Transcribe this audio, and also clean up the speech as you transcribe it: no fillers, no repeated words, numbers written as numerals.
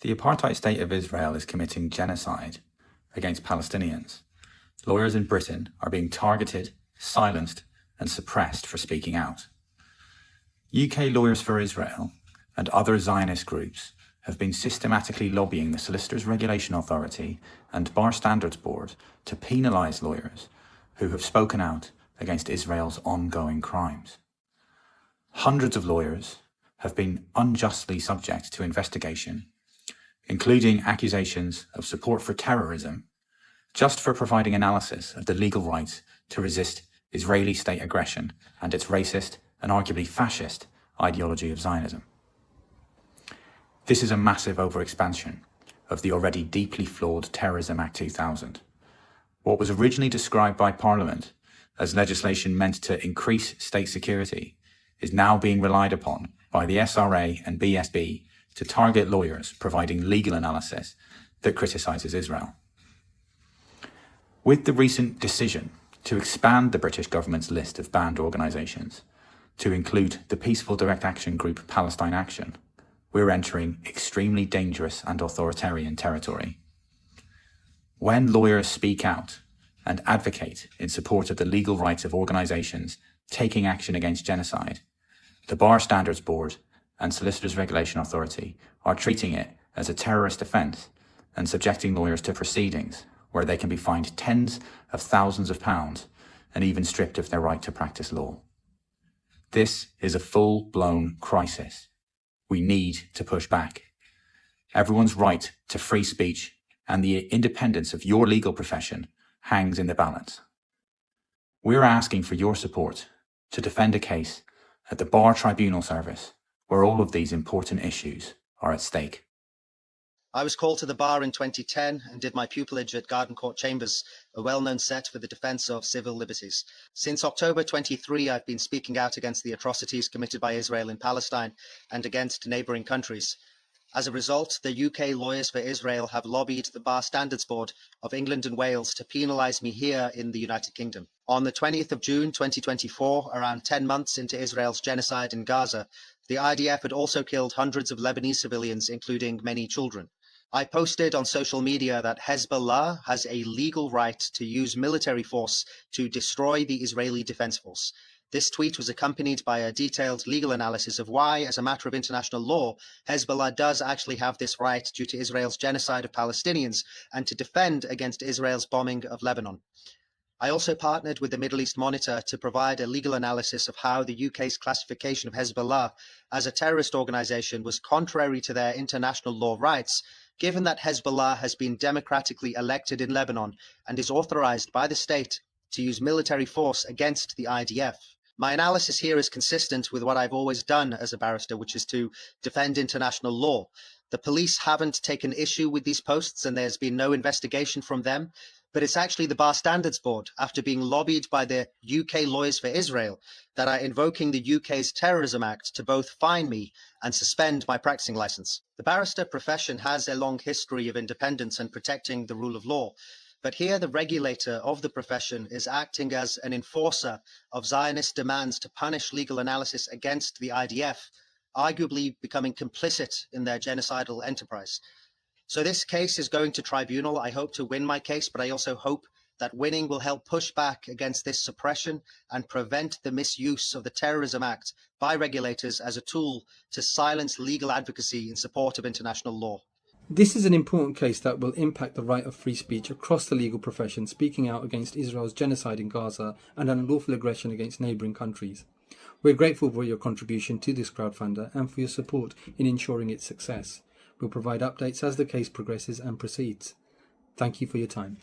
The apartheid state of Israel is committing genocide against Palestinians. Lawyers in Britain are being targeted, silenced, and suppressed for speaking out. UK Lawyers for Israel and other Zionist groups have been systematically lobbying the Solicitors Regulation Authority and Bar Standards Board to penalise lawyers who have spoken out against Israel's ongoing crimes. Hundreds of lawyers have been unjustly subject to investigation, including accusations of support for terrorism, just for providing analysis of the legal right to resist Israeli state aggression and its racist and arguably fascist ideology of Zionism. This is a massive overexpansion of the already deeply flawed Terrorism Act 2000. What was originally described by Parliament as legislation meant to increase state security is now being relied upon by the SRA and BSB to target lawyers providing legal analysis that criticises Israel. With the recent decision to expand the British government's list of banned organisations to include the peaceful direct action group Palestine Action, we're entering extremely dangerous and authoritarian territory. When lawyers speak out and advocate in support of the legal rights of organisations taking action against genocide, the Bar Standards Board and Solicitors Regulation Authority are treating it as a terrorist offence and subjecting lawyers to proceedings where they can be fined tens of thousands of pounds and even stripped of their right to practice law. This is a full-blown crisis. We need to push back. Everyone's right to free speech and the independence of your legal profession hangs in the balance. We're asking for your support to defend a case at the Bar Tribunal Service where all of these important issues are at stake. I was called to the bar in 2010 and did my pupillage at Garden Court Chambers, a well-known set for the defence of civil liberties. Since October 23, I've been speaking out against the atrocities committed by Israel in Palestine and against neighbouring countries. As a result, the UK Lawyers for Israel have lobbied the Bar Standards Board of England and Wales to penalise me here in the United Kingdom. On the 20th of June 2024, around 10 months into Israel's genocide in Gaza, the IDF had also killed hundreds of Lebanese civilians, including many children. I posted on social media that Hezbollah has a legal right to use military force to destroy the Israeli Defense Force. This tweet was accompanied by a detailed legal analysis of why, as a matter of international law, Hezbollah does actually have this right due to Israel's genocide of Palestinians and to defend against Israel's bombing of Lebanon. I also partnered with the Middle East Monitor to provide a legal analysis of how the UK's classification of Hezbollah as a terrorist organisation was contrary to their international law rights, given that Hezbollah has been democratically elected in Lebanon and is authorised by the state to use military force against the IDF. My analysis here is consistent with what I've always done as a barrister, which is to defend international law. The police haven't taken issue with these posts and there's been no investigation from them, but it's actually the Bar Standards Board, after being lobbied by the UK Lawyers for Israel, that are invoking the UK's Terrorism Act to both fine me and suspend my practicing licence. The barrister profession has a long history of independence and protecting the rule of law, but here the regulator of the profession is acting as an enforcer of Zionist demands to punish legal analysis against the IDF, arguably becoming complicit in their genocidal enterprise. So this case is going to tribunal. I hope to win my case, but I also hope that winning will help push back against this suppression and prevent the misuse of the Terrorism Act by regulators as a tool to silence legal advocacy in support of international law. This is an important case that will impact the right of free speech across the legal profession, speaking out against Israel's genocide in Gaza and unlawful aggression against neighbouring countries. We're grateful for your contribution to this crowdfunder and for your support in ensuring its success. We'll provide updates as the case progresses and proceeds. Thank you for your time.